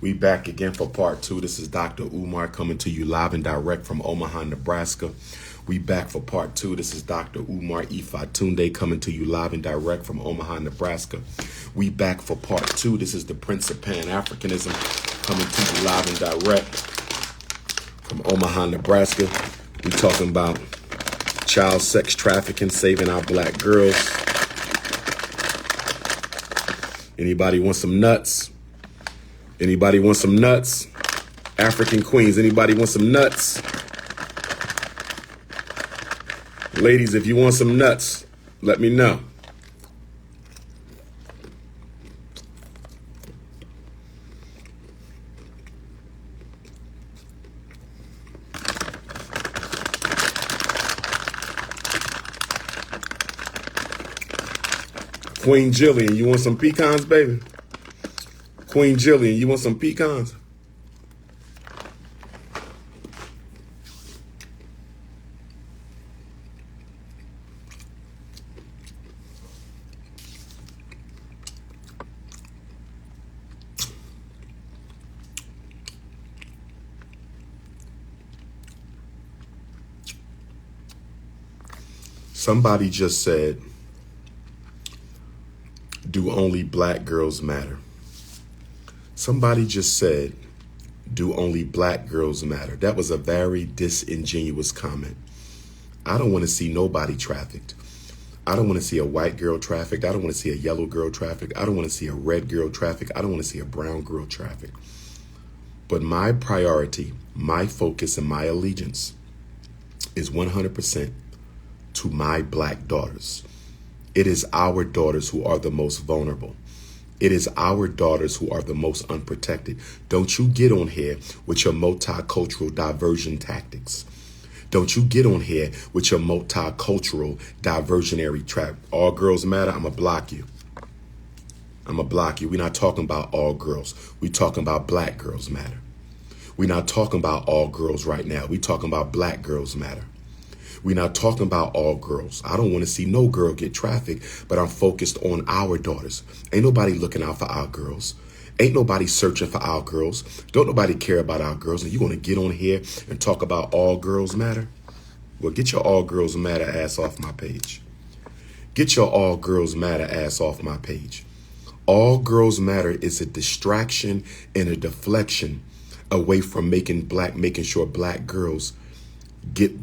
We back again for part two. This is Dr. Umar coming to you live and direct from Omaha, Nebraska. We back for part two. This is Dr. Umar Ifatunde coming to you live and direct from Omaha, Nebraska. We back for part two. This is the Prince of Pan-Africanism coming to you live and direct from Omaha, Nebraska. We talking about child sex trafficking, saving our black girls. Anybody want some nuts? Anybody want some nuts? African queens, anybody want some nuts? Ladies, if you want some nuts, let me know. Queen Jillian, you want some pecans, baby? Queen Jillian, you want some pecans? Somebody just said, do only black girls matter? Somebody just said, do only black girls matter? That was a very disingenuous comment. I don't want to see nobody trafficked. I don't want to see a white girl trafficked. I don't want to see a yellow girl trafficked. I don't want to see a red girl trafficked. I don't want to see a brown girl trafficked. But my priority, my focus, and my allegiance is 100% to my black daughters. It is our daughters who are the most vulnerable. It is our daughters who are the most unprotected. Don't you get on here with your multicultural diversion tactics. Don't you get on here with your multicultural diversionary trap. All girls matter. I'm going to block you. I'm going to block you. We're not talking about all girls. We're talking about black girls matter. We're not talking about all girls right now. We're talking about black girls matter. We're not talking about all girls. I don't want to see no girl get trafficked, but I'm focused on our daughters. Ain't nobody looking out for our girls. Ain't nobody searching for our girls. Don't nobody care about our girls. And you want to get on here and talk about all girls matter? Well, get your all girls matter ass off my page. Get your all girls matter ass off my page. All girls matter is a distraction and a deflection away from making sure black girls get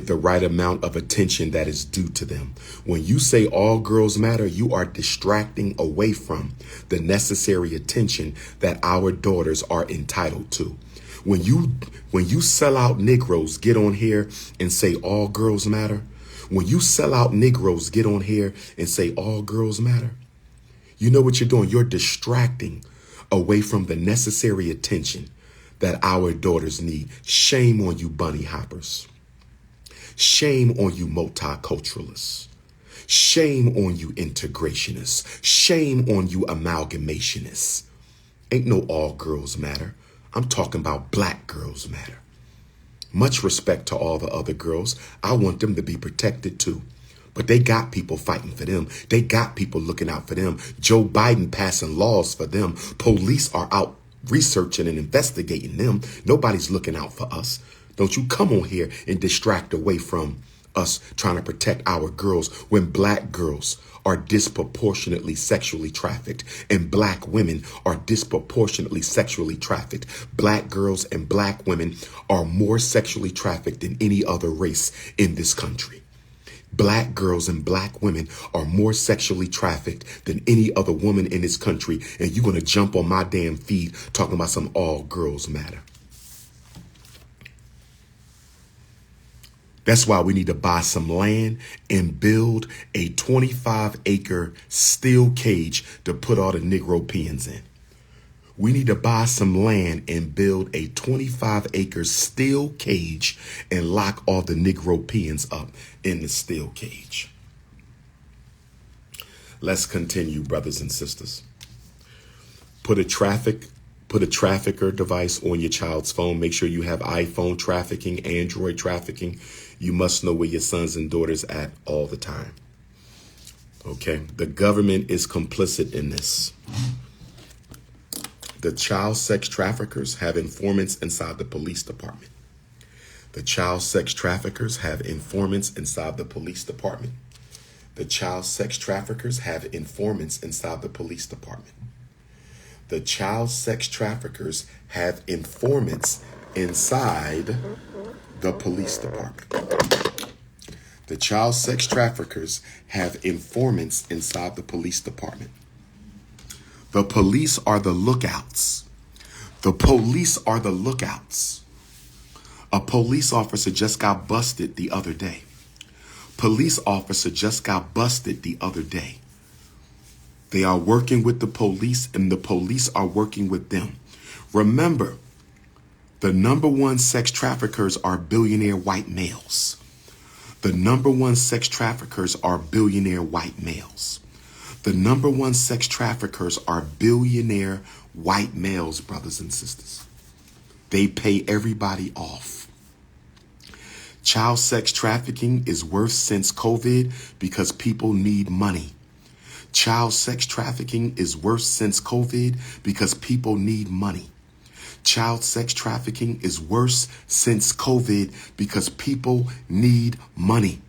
the right amount of attention that is due to them. When you say all girls matter, you are distracting away from the necessary attention that our daughters are entitled to. When you sell out Negroes get on here and say all girls matter, when you sell out Negroes get on here and say all girls matter, you know what you're doing? You're distracting away from the necessary attention that our daughters need. Shame on you, bunny hoppers. Shame on you, multiculturalists. Shame on you, integrationists. Shame on you, amalgamationists. Ain't no all girls matter. I'm talking about black girls matter. Much respect to all the other girls. I want them to be protected too. But they got people fighting for them. They got people looking out for them. Joe Biden passing laws for them. Police are out researching and investigating them. Nobody's looking out for us. Don't you come on here and distract away from us trying to protect our girls when black girls are disproportionately sexually trafficked and black women are disproportionately sexually trafficked. Black girls and black women are more sexually trafficked than any other race in this country. Black girls and black women are more sexually trafficked than any other woman in this country. And you're going to jump on my damn feed talking about some all girls matter. That's why we need to buy some land and build a 25-acre steel cage to put all the Negro pens in. We need to buy some land and build a 25-acre steel cage and lock all the Negro pens up in the steel cage. Let's continue, brothers and sisters. Put a trafficker device on your child's phone. Make sure you have iPhone trafficking, Android trafficking. You must know where your sons and daughters at all the time. Okay, the government is complicit in this. The child sex traffickers have informants inside the police department. The child sex traffickers have informants inside the police department. The child sex traffickers have informants inside the police department. The child sex traffickers have informants inside the police department. The child sex traffickers have informants inside the police department. The police are the lookouts. The police are the lookouts. A police officer just got busted the other day. Police officer just got busted the other day. They are working with the police and the police are working with them. Remember, the number one sex traffickers are billionaire white males. The number one sex traffickers are billionaire white males. The number one sex traffickers are billionaire white males, brothers and sisters. They pay everybody off. Child sex trafficking is worse since COVID because people need money. Child sex trafficking is worse since COVID because people need money. Child sex trafficking is worse since COVID because people need money.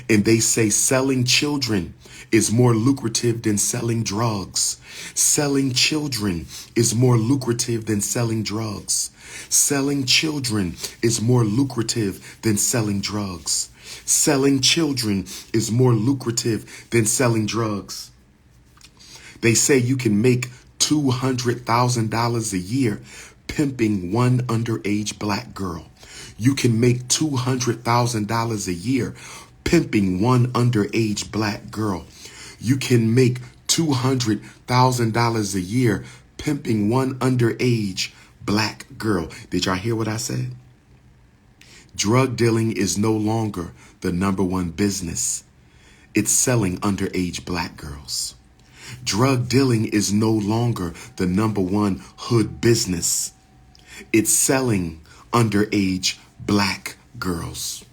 And they say selling children is more lucrative than selling drugs. Selling children is more lucrative than selling drugs. Selling children is more lucrative than selling drugs. Selling children is more lucrative than selling drugs. They say you can make $200,000 a year pimping one underage black girl. You can make $200,000 a year pimping one underage black girl. You can make $200,000 a year pimping one underage black girl. Did y'all hear what I said? Drug dealing is no longer the number one business. It's selling underage black girls. Drug dealing is no longer the number one hood business. It's selling underage black girls.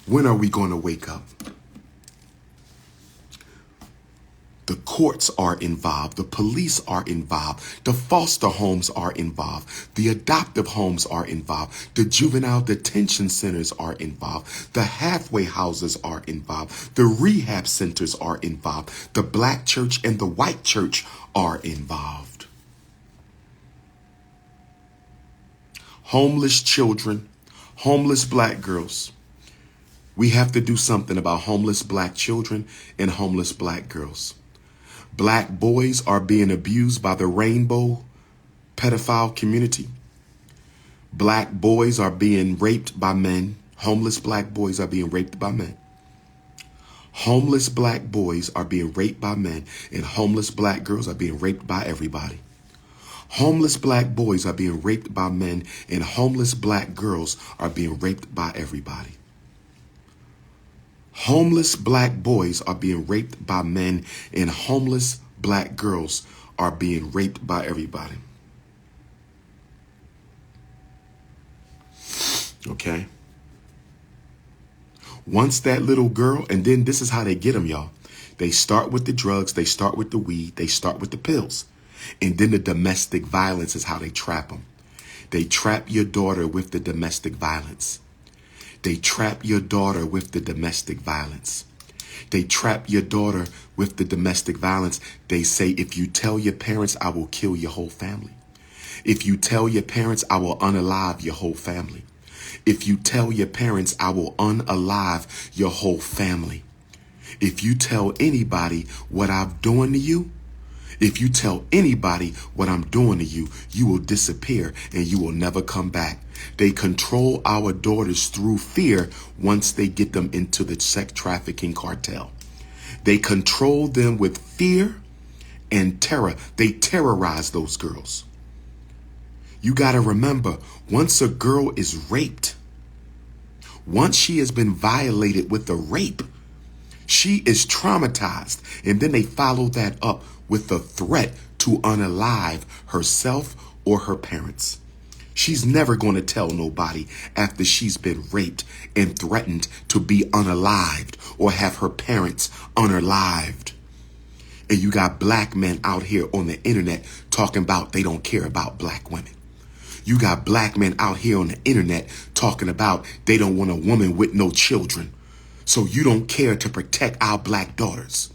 When are we going to wake up? The courts are involved. The police are involved. The foster homes are involved. The adoptive homes are involved. The juvenile detention centers are involved. The halfway houses are involved. The rehab centers are involved. The black church and the white church are involved. Homeless children, homeless black girls. We have to do something about homeless black children and homeless black girls. Black boys are being abused by the rainbow pedophile community. Black boys are being raped by men. Homeless black boys are being raped by men. Homeless black boys are being raped by men, and homeless black girls are being raped by everybody. Homeless black boys are being raped by men, and homeless black girls are being raped by everybody. Homeless black boys are being raped by men, and homeless black girls are being raped by everybody. Okay? Once that little girl, and then this is how they get them, y'all. They start with the drugs, they start with the weed, they start with the pills. And then the domestic violence is how they trap them. They trap your daughter with the domestic violence. They trap your daughter with the domestic violence. They trap your daughter with the domestic violence. They say, if you tell your parents, I will kill your whole family. If you tell your parents, I will unalive your whole family. If you tell your parents, I will unalive your whole family. If you tell anybody what I'm doing to you, if you tell anybody what I'm doing to you, you will disappear and you will never come back. They control our daughters through fear once they get them into the sex trafficking cartel. They control them with fear and terror. They terrorize those girls. You got to remember, once a girl is raped, once she has been violated with a rape, she is traumatized. And then they follow that up with the threat to unalive herself or her parents. She's never going to tell nobody after she's been raped and threatened to be unalived or have her parents unalived. And you got black men out here on the internet talking about they don't care about black women. You got black men out here on the internet talking about they don't want a woman with no children. So you don't care to protect our black daughters.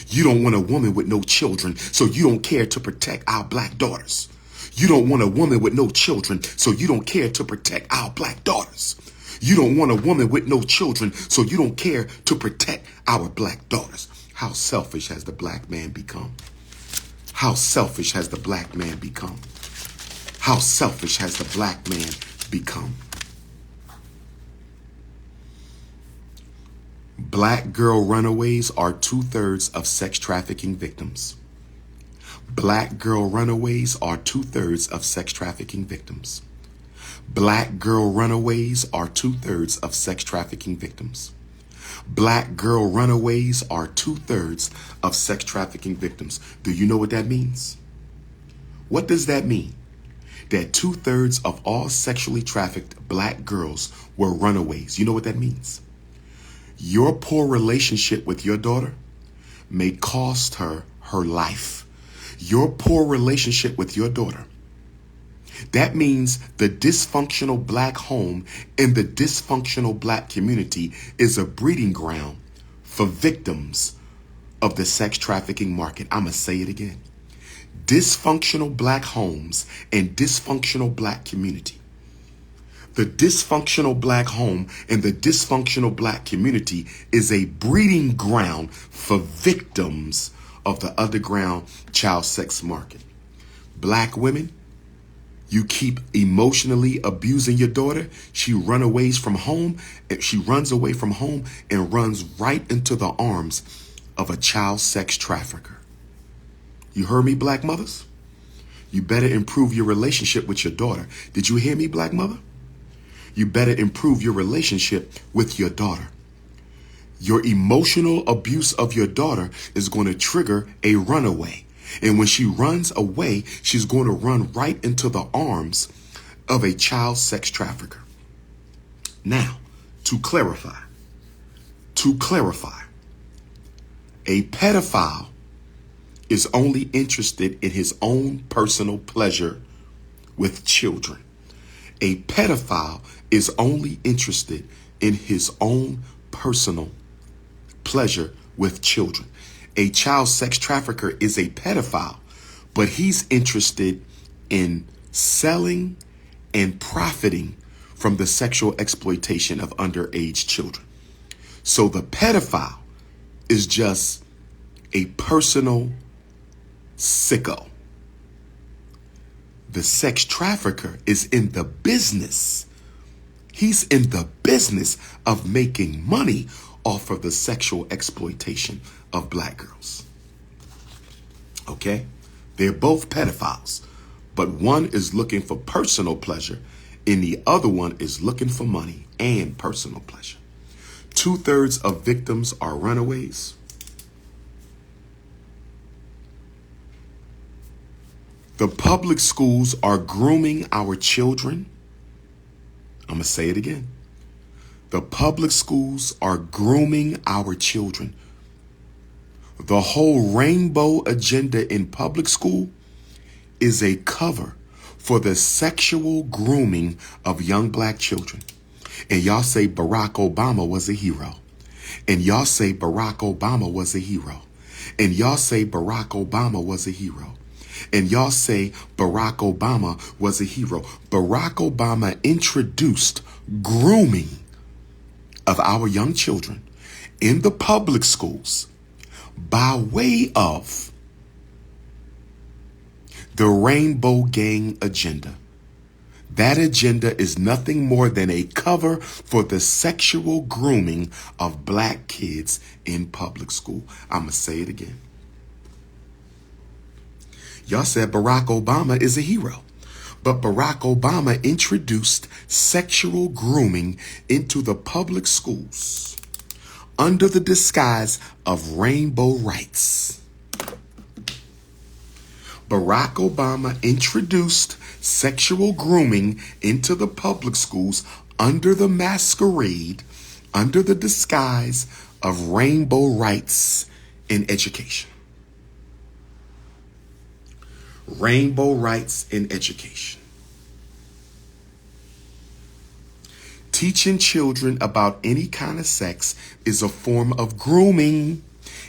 You don't want a woman with no children, so you don't care to protect our black daughters. You don't want a woman with no children, so you don't care to protect our black daughters. You don't want a woman with no children, so you don't care to protect our black daughters. How selfish has the black man become? How selfish has the black man become? How selfish has the black man become? Black girl runaways are 2/3 of sex trafficking victims. Black girl runaways are 2/3 of sex trafficking victims. Black girl runaways are 2/3 of sex trafficking victims. Black girl runaways are 2/3 of sex trafficking victims. Do you know what that means? What does that mean? That 2/3 of all sexually trafficked black girls were runaways. You know what that means? Your poor relationship with your daughter may cost her her life. Your poor relationship with your daughter. That means the dysfunctional black home in the dysfunctional black community is a breeding ground for victims of the sex trafficking market. I'm going to say it again. Dysfunctional black homes and dysfunctional black community. The dysfunctional black home and the dysfunctional black community is a breeding ground for victims of the underground child sex market. Black women, you keep emotionally abusing your daughter. She runs away from home and runs right into the arms of a child sex trafficker. You heard me, black mothers? You better improve your relationship with your daughter. Did you hear me, black mother? You better improve your relationship with your daughter. Your emotional abuse of your daughter is going to trigger a runaway. And when she runs away, she's going to run right into the arms of a child sex trafficker. Now, to clarify, a pedophile is only interested in his own personal pleasure with children. A pedophile is only interested in his own personal pleasure with children. A child sex trafficker is a pedophile, but he's interested in selling and profiting from the sexual exploitation of underage children. So the pedophile is just a personal sicko. The sex trafficker is in the business. He's in the business of making money off of the sexual exploitation of black girls. Okay? They're both pedophiles, but one is looking for personal pleasure and the other one is looking for money and personal pleasure. 2/3 of victims are runaways. The public schools are grooming our children. I'm going to say it again. The public schools are grooming our children. The whole rainbow agenda in public school is a cover for the sexual grooming of young black children. And y'all say Barack Obama was a hero. And y'all say Barack Obama was a hero. And y'all say Barack Obama was a hero. And y'all say Barack Obama was a hero. Barack Obama introduced grooming of our young children in the public schools by way of the Rainbow Gang agenda. That agenda is nothing more than a cover for the sexual grooming of black kids in public school. I'm going to say it again. Y'all said Barack Obama is a hero, but Barack Obama introduced sexual grooming into the public schools under the disguise of rainbow rights. Barack Obama introduced sexual grooming into the public schools under the masquerade, under the disguise of rainbow rights in education. Rainbow rights in education. Teaching children about any kind of sex is a form of grooming.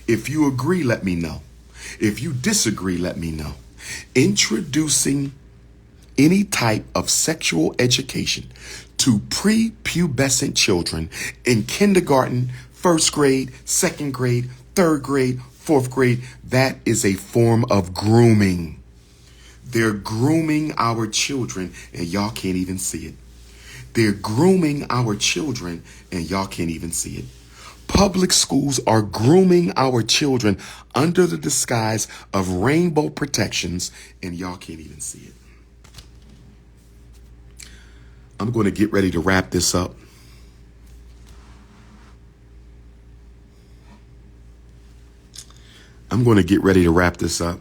If you agree, let me know. If you disagree, let me know. Introducing any type of sexual education to prepubescent children in kindergarten, first grade, second grade, third grade, fourth grade, that is a form of grooming. They're grooming our children and y'all can't even see it. They're grooming our children and y'all can't even see it. Public schools are grooming our children under the disguise of rainbow protections and y'all can't even see it. I'm going to get ready to wrap this up. I'm going to get ready to wrap this up.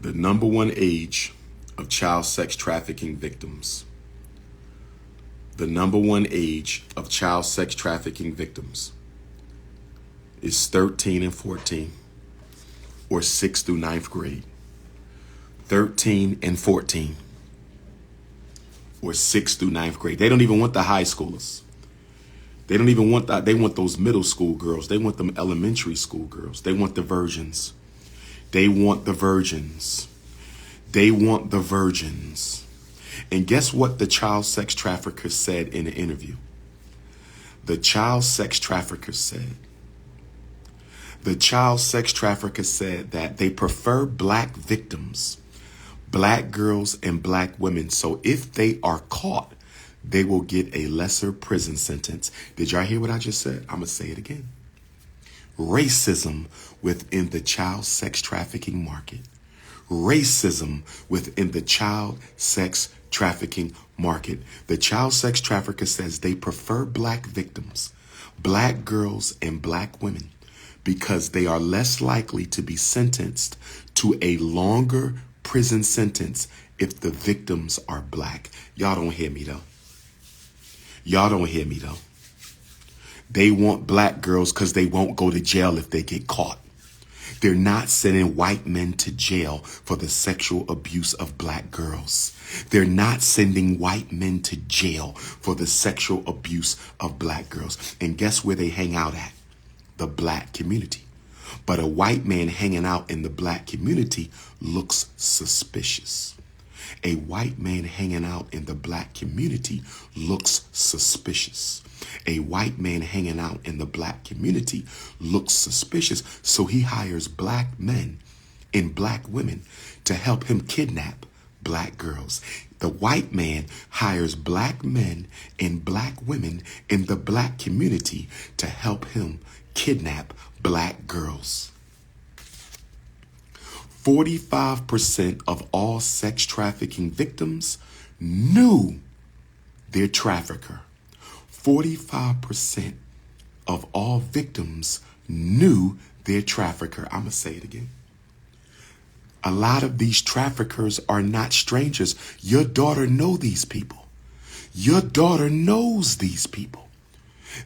The number one age of child sex trafficking victims. The number one age of child sex trafficking victims is 13 and 14, or 6th through 9th grade. 13 and 14, or 6th through 9th grade. They don't even want the high schoolers. They don't even want that. They want those middle school girls. They want them elementary school girls. They want the virgins. They want the virgins. They want the virgins. And guess what the child sex trafficker said in an interview? The child sex trafficker said that they prefer black victims, black girls and black women. So if they are caught, they will get a lesser prison sentence. Did y'all hear what I just said? I'm going to say it again. Racism within the child sex trafficking market. Racism within the child sex trafficking market. The child sex trafficker says they prefer black victims, black girls and black women, because they are less likely to be sentenced to a longer prison sentence if the victims are black. Y'all don't hear me though. Y'all don't hear me though. They want black girls because they won't go to jail if they get caught. They're not sending white men to jail for the sexual abuse of black girls. They're not sending white men to jail for the sexual abuse of black girls. And guess where they hang out at? The black community. But a white man hanging out in the black community looks suspicious. A white man hanging out in the black community looks suspicious. A white man hanging out in the black community looks suspicious. So he hires black men and black women to help him kidnap black girls. The white man hires black men and black women in the black community to help him kidnap black girls. 45% of all sex trafficking victims knew their trafficker. 45% of all victims knew their trafficker. I'm going to say it again. A lot of these traffickers are not strangers. Your daughter knows these people. Your daughter knows these people.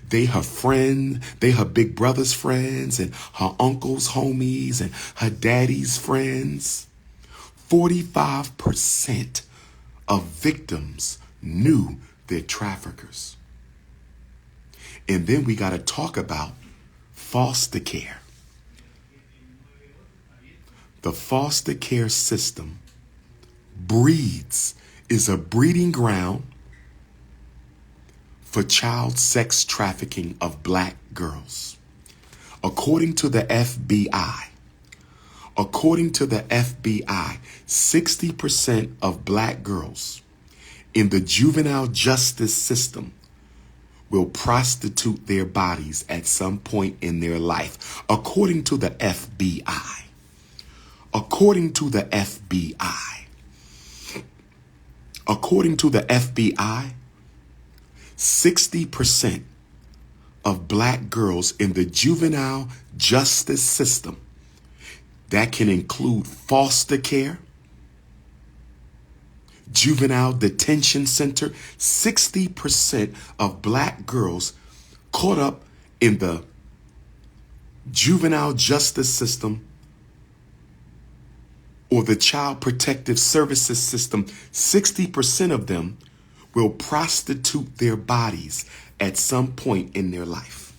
They her friend, they her big brother's friends and her uncle's homies and her daddy's friends. 45% of victims knew their traffickers. And then we got to talk about foster care. The foster care system is a breeding ground for child sex trafficking of black girls. According to the FBI, 60% of black girls in the juvenile justice system will prostitute their bodies at some point in their life. According to the FBI. According to the FBI. According to the FBI, 60% of black girls in the juvenile justice system, that can include foster care, juvenile detention center. 60% of black girls caught up in the juvenile justice system or the child protective services system, 60% of them will prostitute their bodies at some point in their life.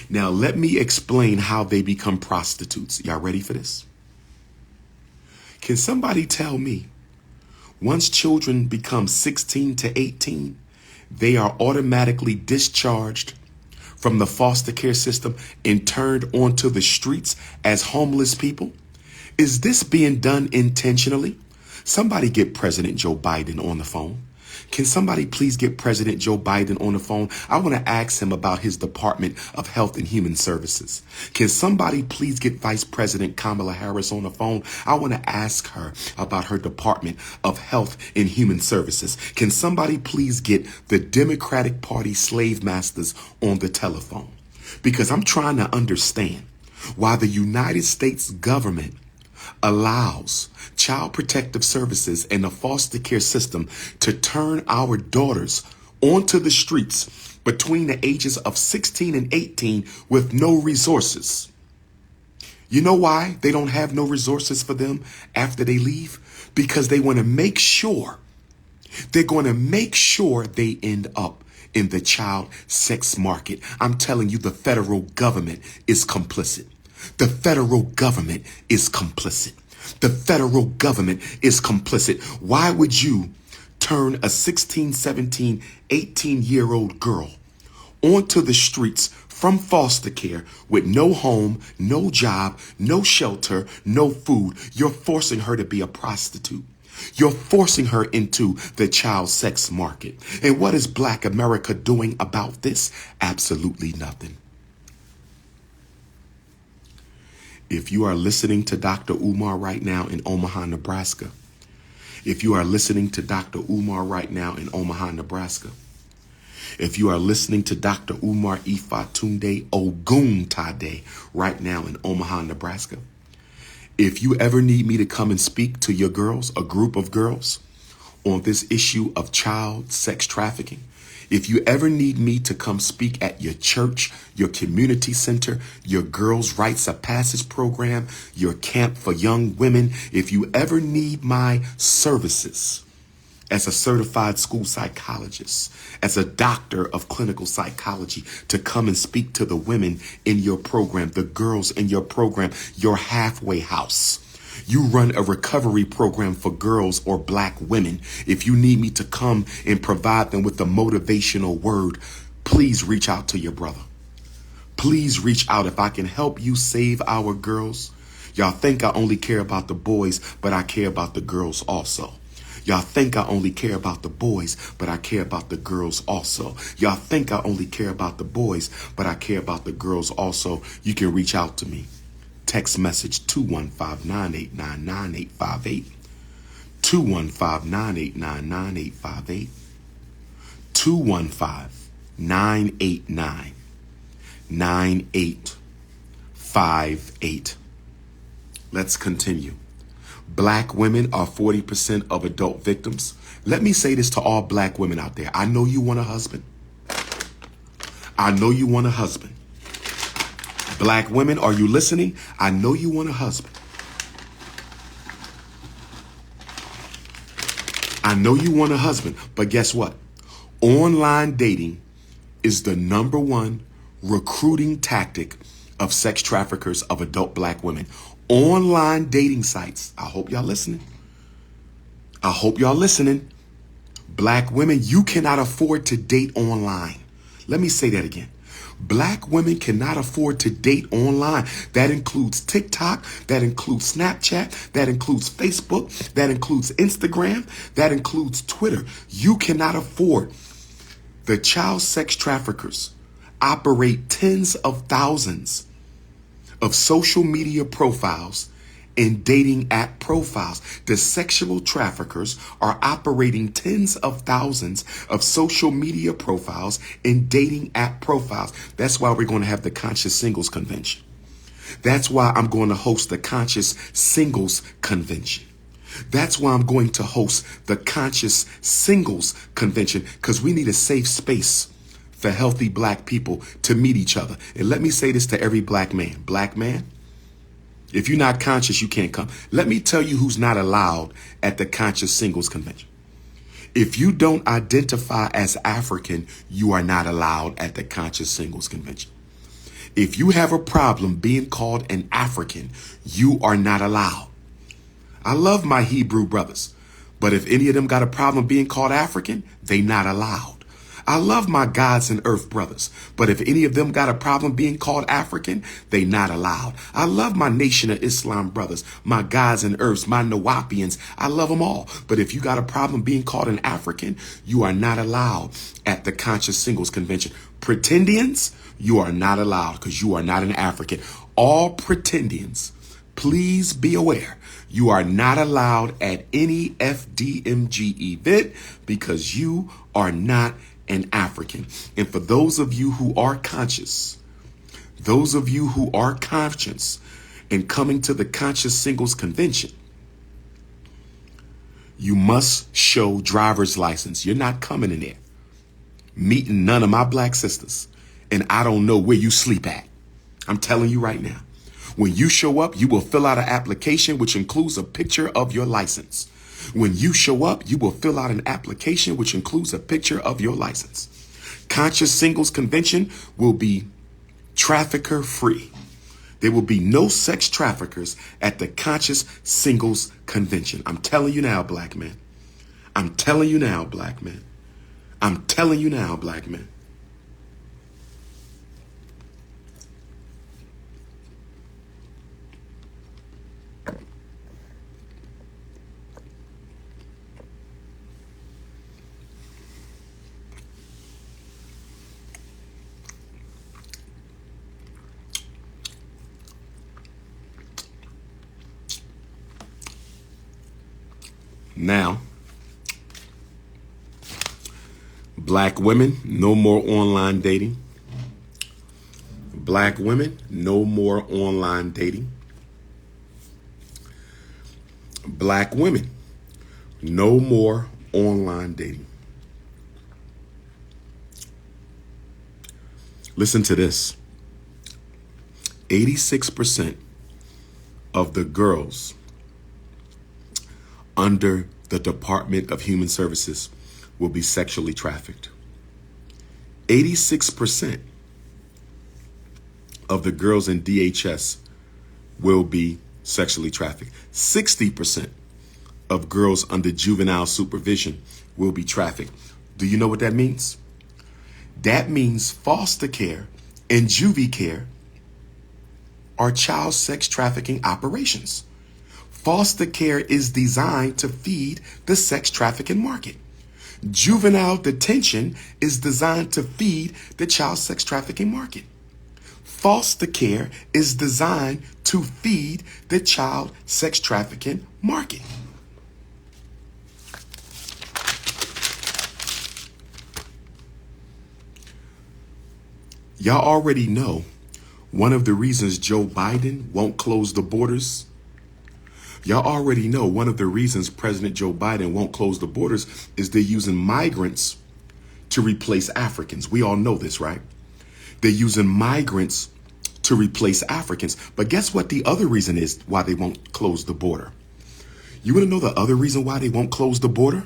Now, let me explain how they become prostitutes. Y'all ready for this? Can somebody tell me, once children become 16 to 18, they are automatically discharged from the foster care system and turned onto the streets as homeless people? Is this being done intentionally? Somebody get President Joe Biden on the phone. Can somebody please get President Joe Biden on the phone? I want to ask him about his Department of Health and Human Services. Can somebody please get Vice President Kamala Harris on the phone? I want to ask her about her Department of Health and Human Services. Can somebody please get the Democratic Party slave masters on the telephone? Because I'm trying to understand why the United States government allows child protective services and the foster care system to turn our daughters onto the streets between the ages of 16 and 18 with no resources. You know why they don't have no resources for them after they leave? Because they want to make sure, they're going to make sure they end up in the child sex market. I'm telling you, the federal government is complicit. The federal government is complicit. The federal government is complicit. Why would you turn a 16, 17, 18-year-old girl onto the streets from foster care with no home, no job, no shelter, no food? You're forcing her to be a prostitute. You're forcing her into the child sex market. And what is Black America doing about this? Absolutely nothing. If you are listening to Dr. Umar right now in Omaha, Nebraska, if you are listening to Dr. Umar right now in Omaha, Nebraska, if you are listening to Dr. Umar Ifatunde Oguntade right now in Omaha, Nebraska, if you ever need me to come and speak to your girls, a group of girls, on this issue of child sex trafficking, if you ever need me to come speak at your church, your community center, your Girls' Rites of Passage program, your camp for young women, if you ever need my services as a certified school psychologist, as a doctor of clinical psychology, to come and speak to the women in your program, the girls in your program, your halfway house. You run a recovery program for girls or Black women. If you need me to come and provide them with a motivational word, please reach out to your brother. Please reach out. If I can help you save our girls. Y'all think I only care about the boys, but I care about the girls also. Y'all think I only care about the boys, but I care about the girls also. Y'all think I only care about the boys, but I care about the girls also. You can reach out to me. Text message 215-989-9858. 215-989-9858. 215-989-9858. Let's continue. Black women are 40% of adult victims. Let me say this to all Black women out there. I know you want a husband. I know you want a husband. Black women, are you listening? I know you want a husband. I know you want a husband, but guess what? Online dating is the number one recruiting tactic of sex traffickers of adult Black women. Online dating sites. I hope y'all listening. I hope y'all listening. Black women, you cannot afford to date online. Let me say that again. Black women cannot afford to date online. That includes TikTok, that includes Snapchat, that includes Facebook, that includes Instagram, that includes Twitter. You cannot afford. The child sex traffickers operate tens of thousands of social media profiles and dating app profiles. The sexual traffickers are operating tens of thousands of social media profiles and dating app profiles. That's why we're going to have the Conscious Singles Convention. That's why I'm going to host the Conscious Singles Convention. That's why I'm going to host the Conscious Singles Convention, because we need a safe space for healthy black people to meet each other. And let me say this to every black man. Black man, if you're not conscious, you can't come. Let me tell you who's not allowed at the Conscious Singles Convention. If you don't identify as African, you are not allowed at the Conscious Singles Convention. If you have a problem being called an African, you are not allowed. I love my Hebrew brothers, but if any of them got a problem being called African, they not allowed. I love my gods and earth brothers, but if any of them got a problem being called African, they not allowed. I love my Nation of Islam brothers, my gods and earths, my Nawapians. I love them all. But if you got a problem being called an African, you are not allowed at the Conscious Singles Convention. Pretendians, you are not allowed because you are not an African. All pretendians, please be aware, you are not allowed at any FDMG event because you are not an African. And for those of you who are conscious, those of you who are conscious and coming to the Conscious Singles Convention, you must show driver's license. You're not coming in there meeting none of my black sisters, and I don't know where you sleep at. I'm telling you right now. When you show up, you will fill out an application which includes a picture of your license. When you show up, you will fill out an application which includes a picture of your license. Conscious Singles Convention will be trafficker free. There will be no sex traffickers at the Conscious Singles Convention. I'm telling you now, black man. I'm telling you now, black man. I'm telling you now, black man. Now, black women, no more online dating. Black women, no more online dating. Black women, no more online dating. Listen to this. 86% of the girls under the Department of Human Services will be sexually trafficked. 86% of the girls in DHS will be sexually trafficked. 60% of girls under juvenile supervision will be trafficked. Do you know what that means? That means foster care and juvie care are child sex trafficking operations. Foster care is designed to feed the sex trafficking market. Juvenile detention is designed to feed the child sex trafficking market. Foster care is designed to feed the child sex trafficking market. Y'all already know one of the reasons Joe Biden won't close the borders. Y'all already know one of the reasons President Joe Biden won't close the borders is they're using migrants to replace Africans. We all know this, right? They're using migrants to replace Africans. But guess what the other reason is why they won't close the border? You want to know the other reason why they won't close the border?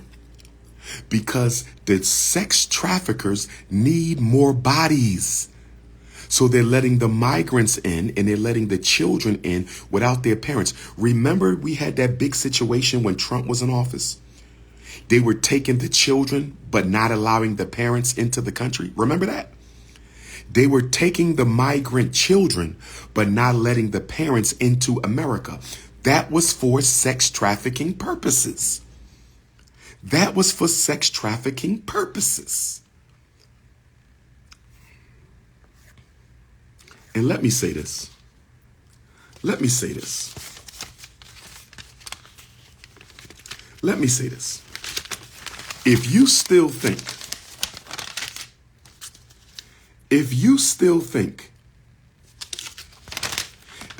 Because the sex traffickers need more bodies. So they're letting the migrants in and they're letting the children in without their parents. Remember, we had that big situation when Trump was in office. They were taking the children, but not allowing the parents into the country. Remember that? They were taking the migrant children, but not letting the parents into America. That was for sex trafficking purposes. That was for sex trafficking purposes. And let me say this. Let me say this. Let me say this. If you still think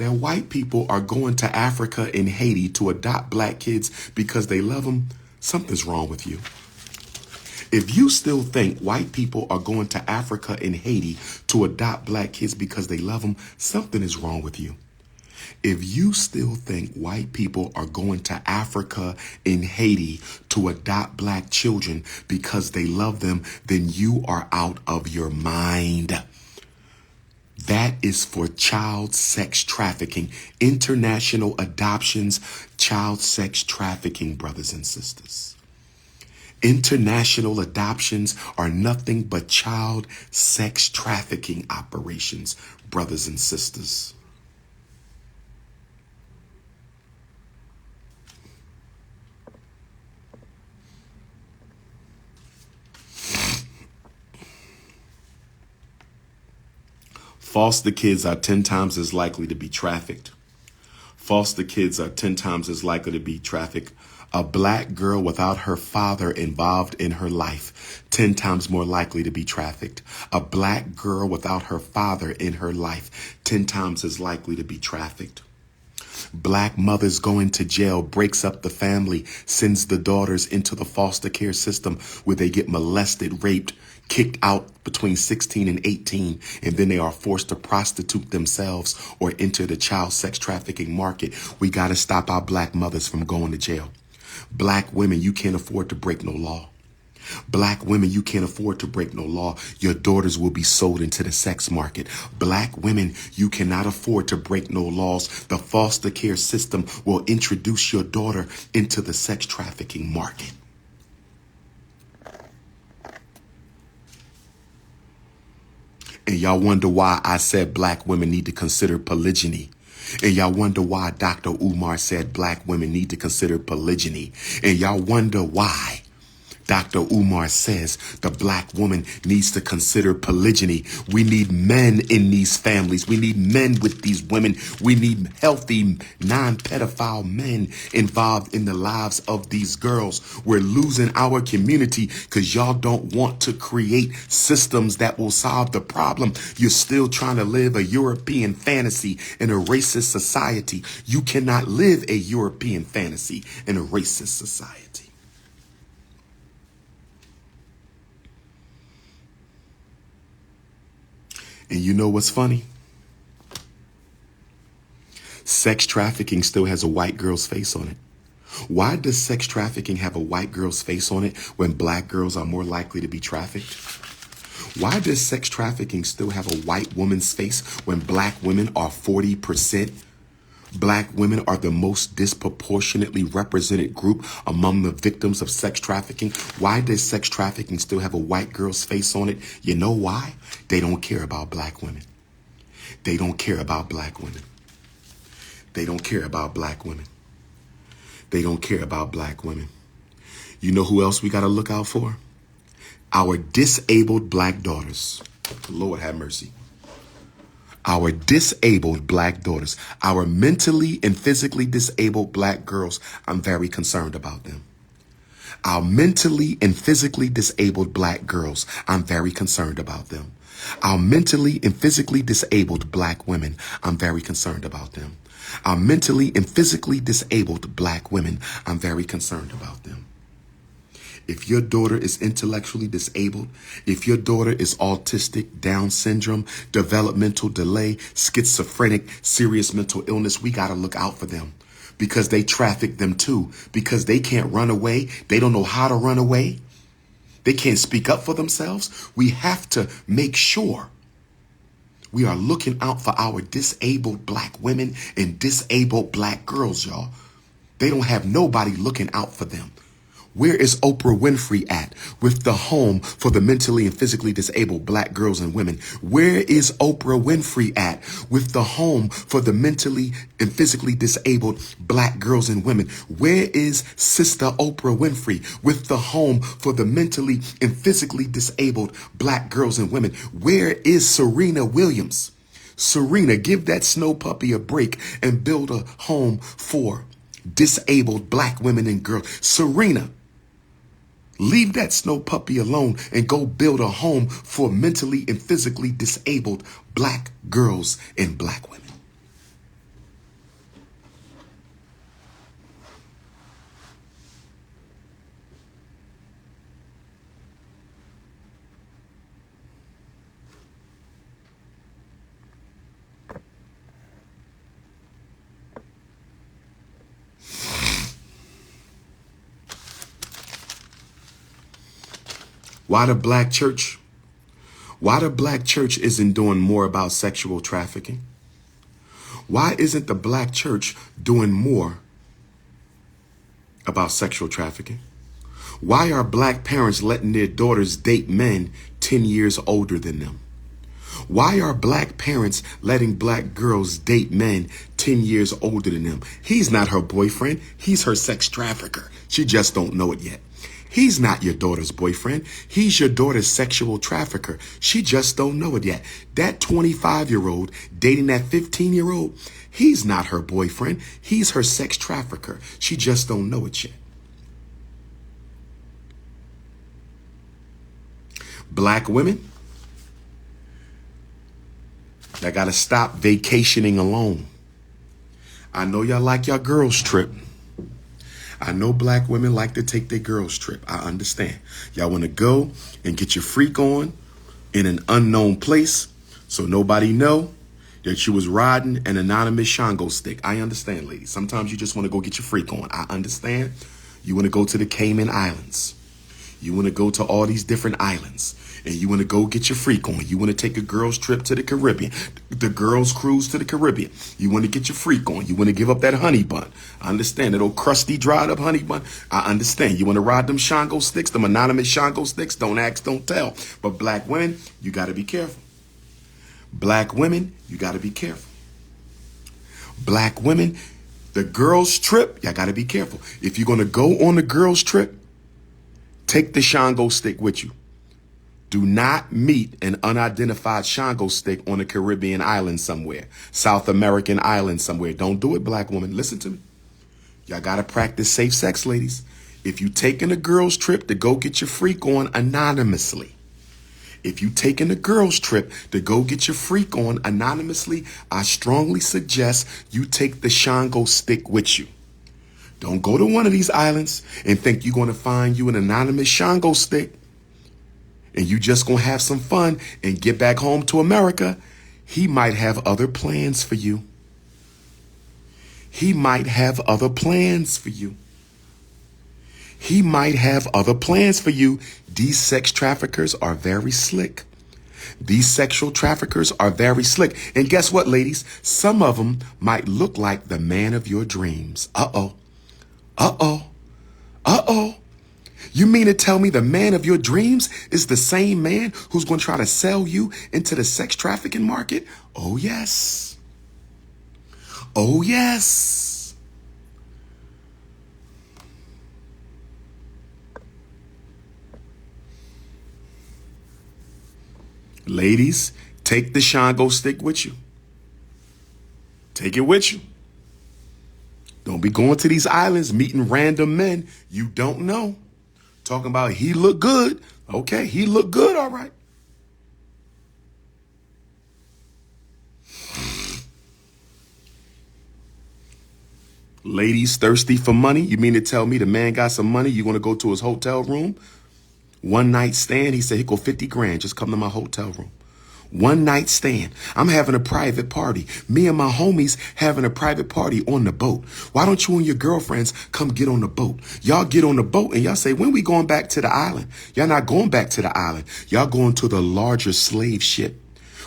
that white people are going to Africa and Haiti to adopt black kids because they love them, something's wrong with you. If you still think white people are going to Africa and Haiti to adopt black kids because they love them, something is wrong with you. If you still think white people are going to Africa and Haiti to adopt black children because they love them, then you are out of your mind. That is for child sex trafficking, international adoptions, child sex trafficking, brothers and sisters. International adoptions are nothing but child sex trafficking operations, brothers and sisters. Foster kids are 10 times as likely to be trafficked. Foster kids are 10 times as likely to be trafficked. A black girl without her father involved in her life, 10 times more likely to be trafficked. A black girl without her father in her life, 10 times as likely to be trafficked. Black mothers going to jail breaks up the family, sends the daughters into the foster care system where they get molested, raped, kicked out between 16 and 18, and then they are forced to prostitute themselves or enter the child sex trafficking market. We got to stop our black mothers from going to jail. Black women, you can't afford to break no law. Black women, you can't afford to break no law. Your daughters will be sold into the sex market. Black women, you cannot afford to break no laws. The foster care system will introduce your daughter into the sex trafficking market. And y'all wonder why I said black women need to consider polygyny. And y'all wonder why Dr. Umar said black women need to consider polygyny. And y'all wonder why Dr. Umar says the black woman needs to consider polygyny. We need men in these families. We need men with these women. We need healthy, non-pedophile men involved in the lives of these girls. We're losing our community because y'all don't want to create systems that will solve the problem. You're still trying to live a European fantasy in a racist society. You cannot live a European fantasy in a racist society. And you know what's funny? Sex trafficking still has a white girl's face on it. Why does sex trafficking have a white girl's face on it when black girls are more likely to be trafficked? Why does sex trafficking still have a white woman's face when black women are 40%? Black women are the most disproportionately represented group among the victims of sex trafficking. Why does sex trafficking still have a white girl's face on it? You know why? They don't care about black women. They don't care about black women. They don't care about black women. They don't care about black women. You know who else we got to look out for? Our disabled black daughters. Lord have mercy. Our disabled black daughters, our mentally and physically disabled black girls, I'm very concerned about them. Our mentally and physically disabled black girls, I'm very concerned about them. Our mentally and physically disabled black women, I'm very concerned about them. Our mentally and physically disabled black women, I'm very concerned about them. If your daughter is intellectually disabled, if your daughter is autistic, Down syndrome, developmental delay, schizophrenic, serious mental illness, we got to look out for them because they traffic them too, because they can't run away. They don't know how to run away. They can't speak up for themselves. We have to make sure we are looking out for our disabled black women and disabled black girls, y'all. They don't have nobody looking out for them. Where is Oprah Winfrey at with the home for the mentally and physically disabled black girls and women? Where is Oprah Winfrey at with the home for the mentally and physically disabled black girls and women? Where is Sister Oprah Winfrey with the home for the mentally and physically disabled black girls and women? Where is Serena Williams? Serena, give that snow puppy a break and build a home for disabled black women and girls. Serena, leave that snow puppy alone and go build a home for mentally and physically disabled black girls and black women. Why the black church? Why the black church isn't doing more about sexual trafficking? Why isn't the black church doing more about sexual trafficking? Why are black parents letting their daughters date men 10 years older than them? Why are black parents letting black girls date men 10 years older than them? He's not her boyfriend. He's her sex trafficker. She just don't know it yet. He's not your daughter's boyfriend. He's your daughter's sexual trafficker. She just don't know it yet. That 25-year-old dating that 15-year-old, he's not her boyfriend. He's her sex trafficker. She just don't know it yet. Black women, I gotta stop vacationing alone. I know y'all like your girls trip. I know black women like to take their girls trip. I understand. Y'all want to go and get your freak on in an unknown place so nobody know that you was riding an anonymous Shango stick. I understand, ladies. Sometimes you just want to go get your freak on. I understand. You want to go to the Cayman Islands. You want to go to all these different islands. And you want to go get your freak on. You want to take a girls trip to the Caribbean, the girls cruise to the Caribbean. You want to get your freak on. You want to give up that honey bun. I understand that old crusty, dried up honey bun. I understand. You want to ride them Shango sticks, them anonymous Shango sticks. Don't ask, don't tell. But black women, you got to be careful. Black women, you got to be careful. Black women, the girls trip, y'all got to be careful. If you're going to go on the girls trip, take the Shango stick with you. Do not meet an unidentified Shango stick on a Caribbean island somewhere, South American island somewhere. Don't do it, black woman. Listen to me. Y'all got to practice safe sex, ladies. If you taking a girls trip to go get your freak on anonymously, if you taking a girls trip to go get your freak on anonymously, I strongly suggest you take the Shango stick with you. Don't go to one of these islands and think you're going to find you an anonymous Shango stick and you just going to have some fun and get back home to America. He might have other plans for you. He might have other plans for you. He might have other plans for you. These sex traffickers are very slick. These sexual traffickers are very slick. And guess what, ladies? Some of them might look like the man of your dreams. Uh-oh. Uh-oh. Uh-oh. You mean to tell me the man of your dreams is the same man who's going to try to sell you into the sex trafficking market? Oh, yes. Oh, yes. Ladies, take the Shango stick with you. Take it with you. Don't be going to these islands meeting random men you don't know. Talking about he look good. Okay, he look good, all right. Ladies thirsty for money. You mean to tell me the man got some money? You want to go to his hotel room? One night stand. He said he go 50 grand. Just come to my hotel room. One night stand. I'm having a private party. Me and my homies having a private party on the boat. Why don't you and your girlfriends come get on the boat? Y'all get on the boat and y'all say, when we going back to the island? Y'all not going back to the island. Y'all going to the larger slave ship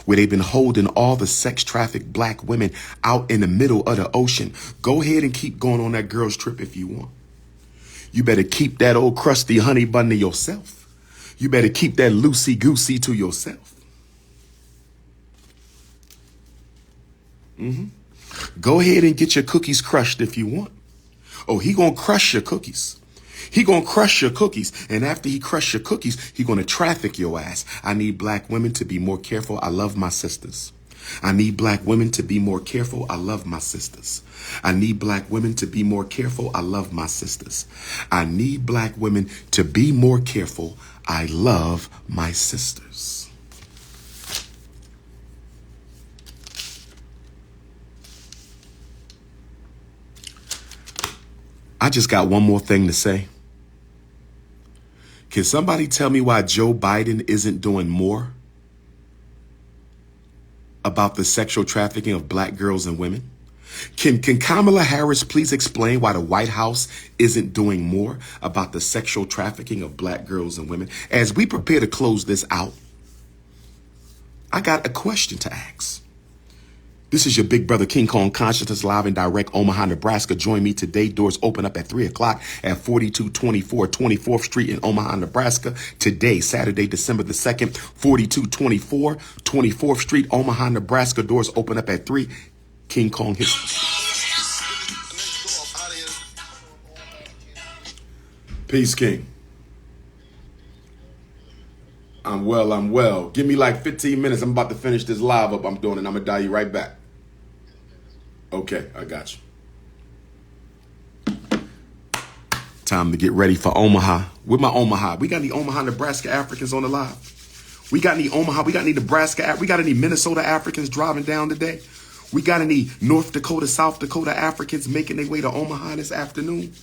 where they've been holding all the sex trafficked black women out in the middle of the ocean. Go ahead and keep going on that girls trip if you want. You better keep that old crusty honey bun to yourself. You better keep that loosey goosey to yourself. Go ahead and get your cookies crushed if you want. Oh, he gonna crush your cookies. He gonna crush your cookies. And after he crush your cookies, he gonna traffic your ass. I need black women to be more careful. I love my sisters. I need black women to be more careful. I love my sisters. I need black women to be more careful. I love my sisters. I need black women to be more careful. I love my sisters. I just got one more thing to say. Can somebody tell me why Joe Biden isn't doing more about the sexual trafficking of black girls and women? Can Kamala Harris please explain why the White House isn't doing more about the sexual trafficking of black girls and women? As we prepare to close this out, I got a question to ask. This is your big brother King Kong Consciousness, live and direct, Omaha, Nebraska. Join me today. Doors open up at 3 o'clock at 4224 24th Street in Omaha, Nebraska. Today, Saturday, December the 2nd, 4224 24th Street, Omaha, Nebraska. Doors open up at 3. King Kong hits. Peace, King. I'm well. Give me like 15 minutes. I'm about to finish this live up I'm doing, and I'm going to dial you right back. Okay, I got you. Time to get ready for Omaha. With my Omaha. We got any Omaha, Nebraska Africans on the live? We got any Omaha? We got any Nebraska? We got any Minnesota Africans driving down today? We got any North Dakota, South Dakota Africans making their way to Omaha this afternoon?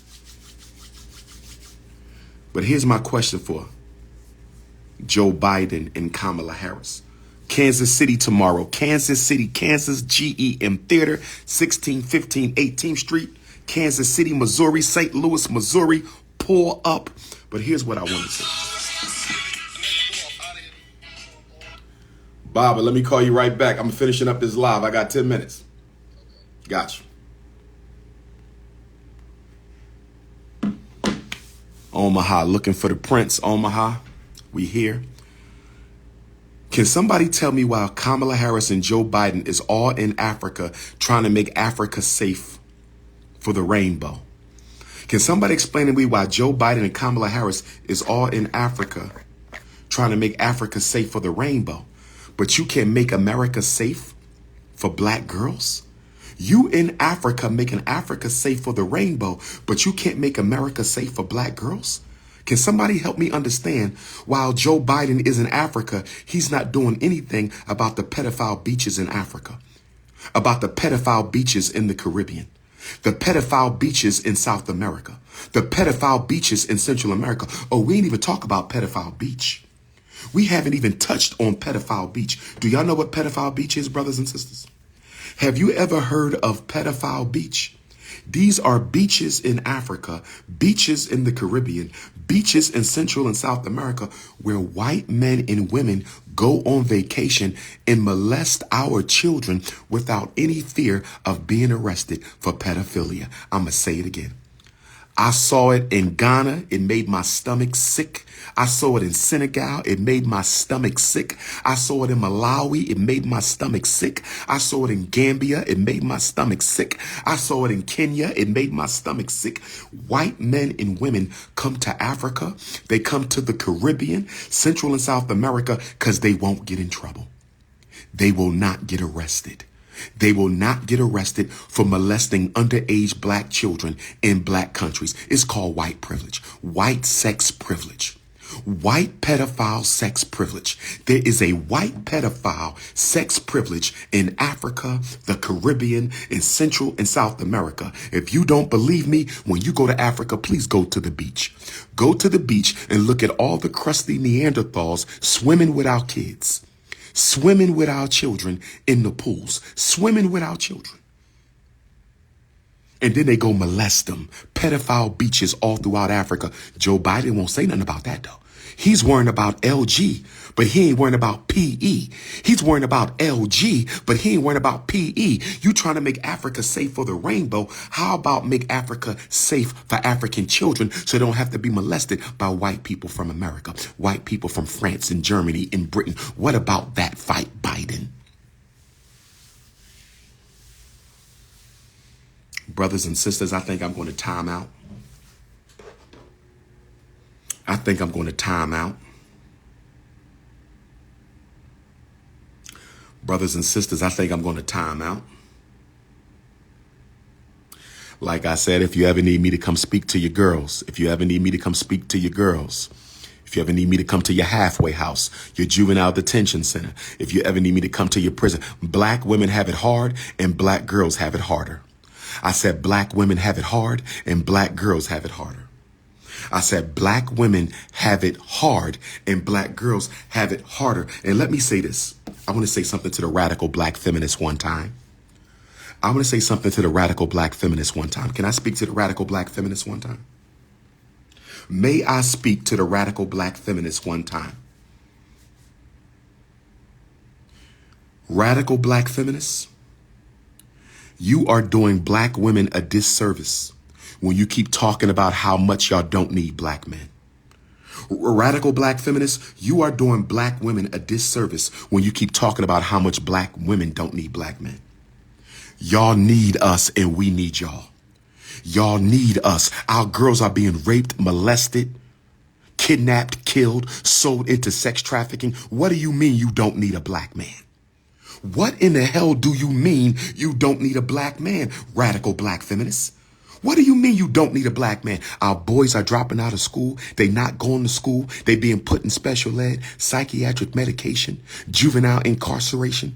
But here's my question for Joe Biden and Kamala Harris. Kansas City tomorrow. Kansas City, Kansas, GEM Theater, 1615 18th Street. Kansas City, Missouri, St. Louis, Missouri. Pull up. But here's what I want to say. Baba, let me call you right back. I'm finishing up this live. I got 10 minutes. Got you. Omaha, looking for the prince. Omaha, we here. Can somebody tell me why Kamala Harris and Joe Biden is all in Africa trying to make Africa safe for the rainbow? Can somebody explain to me why Joe Biden and Kamala Harris is all in Africa trying to make Africa safe for the rainbow? But you can't make America safe for black girls? You in Africa making Africa safe for the rainbow, but you can't make America safe for black girls? Can somebody help me understand while Joe Biden is in Africa, he's not doing anything about the pedophile beaches in Africa, about the pedophile beaches in the Caribbean, the pedophile beaches in South America, the pedophile beaches in Central America? Oh, we ain't even talk about pedophile beach. We haven't even touched on pedophile beach. Do y'all know what pedophile beach is, brothers and sisters? Have you ever heard of pedophile beach? These are beaches in Africa, beaches in the Caribbean, beaches in Central and South America where white men and women go on vacation and molest our children without any fear of being arrested for pedophilia. I'm going to say it again. I saw it in Ghana. It made my stomach sick. I saw it in Senegal. It made my stomach sick. I saw it in Malawi. It made my stomach sick. I saw it in Gambia. It made my stomach sick. I saw it in Kenya. It made my stomach sick. White men and women come to Africa. They come to the Caribbean, Central and South America, because they won't get in trouble. They will not get arrested. They will not get arrested for molesting underage black children in black countries. It's called white privilege, white sex privilege, white pedophile sex privilege. There is a white pedophile sex privilege in Africa, the Caribbean, in Central and South America. If you don't believe me, when you go to Africa, please go to the beach. Go to the beach and look at all the crusty Neanderthals swimming with our kids. Swimming with our children in the pools, swimming with our children. And then they go molest them. Pedophile beaches all throughout Africa. Joe Biden won't say nothing about that, though. He's worrying about LG, but he ain't worrying about PE. He's worrying about LG, but he ain't worrying about PE. You trying to make Africa safe for the rainbow. How about make Africa safe for African children so they don't have to be molested by white people from America, white people from France and Germany and Britain? What about that fight, Biden? Brothers and sisters, I think I'm going to time out. I think I'm going to time out. Brothers and sisters, I think I'm going to time out. Like I said, if you ever need me to come speak to your girls, if you ever need me to come speak to your girls, if you ever need me to come to your halfway house, your juvenile detention center, if you ever need me to come to your prison, black women have it hard and black girls have it harder. I said black women have it hard and black girls have it harder. I said black women have it hard and black girls have it harder. And let me say this. I want to say something to the radical black feminists one time. I want to say something to the radical black feminists one time. Can I speak to the radical black feminists one time? May I speak to the radical black feminists one time? Radical black feminists, you are doing black women a disservice when you keep talking about how much y'all don't need black men. Radical black feminists, you are doing black women a disservice when you keep talking about how much black women don't need black men. Y'all need us and we need y'all. Y'all need us. Our girls are being raped, molested, kidnapped, killed, sold into sex trafficking. What do you mean you don't need a black man? What in the hell do you mean you don't need a black man, radical black feminists? What do you mean you don't need a black man? Our boys are dropping out of school. They not going to school. They being put in special ed, psychiatric medication, juvenile incarceration,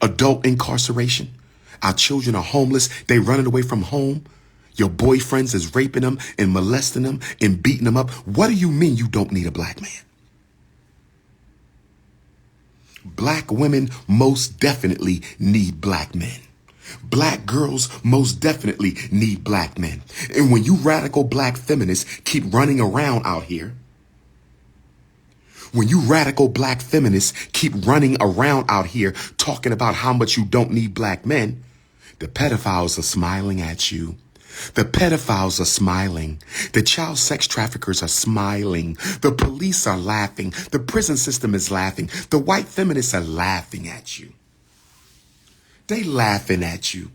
adult incarceration. Our children are homeless. They running away from home. Your boyfriends is raping them and molesting them and beating them up. What do you mean you don't need a black man? Black women most definitely need black men. Black girls most definitely need black men. And when you radical black feminists keep running around out here, when you radical black feminists keep running around out here talking about how much you don't need black men, the pedophiles are smiling at you. The pedophiles are smiling. The child sex traffickers are smiling. The police are laughing. The prison system is laughing. The white feminists are laughing at you. They laughing at you.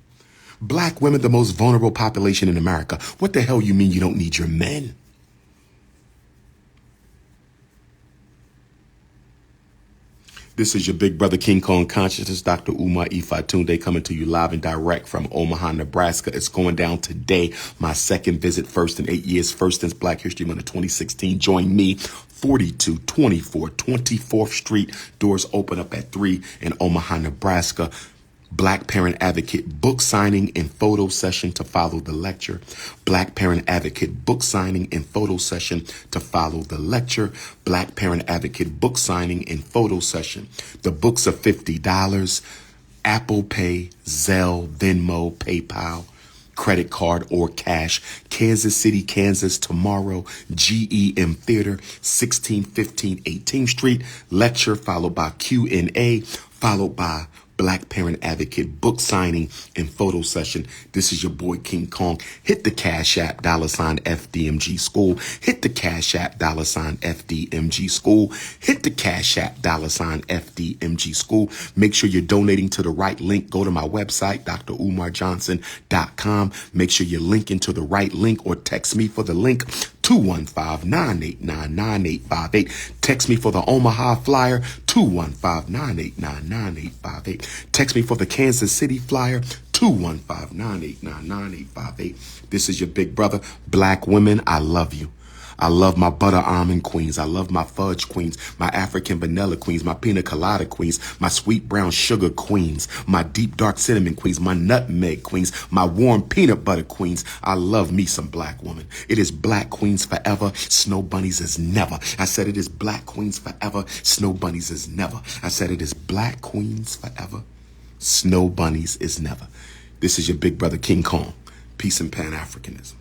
Black women, the most vulnerable population in America. What the hell you mean you don't need your men? This is your big brother King Kong Consciousness, Dr. Umar Tunde, coming to you live and direct from Omaha, Nebraska. It's going down today. My second visit, first in 8 years, first since Black History Month of 2016. Join me, 4224 24th Street. Doors open up at 3 in Omaha, Nebraska. Black Parent Advocate book signing and photo session to follow the lecture. Black Parent Advocate book signing and photo session to follow the lecture. Black Parent Advocate book signing and photo session. The books are $50. Apple Pay, Zelle, Venmo, PayPal, credit card or cash. Kansas City, Kansas tomorrow. GEM Theater, 1615 18th Street. Lecture followed by Q&A, followed by Black Parent Advocate book signing and photo session. This is your boy King Kong. Hit the Cash App, $FDMG School. Hit the Cash App, $FDMG School. Hit the Cash App, $FDMG School. Make sure you're donating to the right link. Go to my website, drumarjohnson.com. Make sure you're linking to the right link or text me for the link, 215-989-9858. Text me for the Omaha flyer, 215-989-9858. Text me for the Kansas City flyer, 215-989-9858. This is your big brother. Black women, I love you. I love my butter almond queens. I love my fudge queens, my African vanilla queens, my pina colada queens, my sweet brown sugar queens, my deep dark cinnamon queens, my nutmeg queens, my warm peanut butter queens. I love me some black woman. It is black queens forever. Snow bunnies is never. I said it is black queens forever. Snow bunnies is never. I said it is black queens forever. Snow bunnies is never. This is your big brother King Kong. Peace and Pan-Africanism.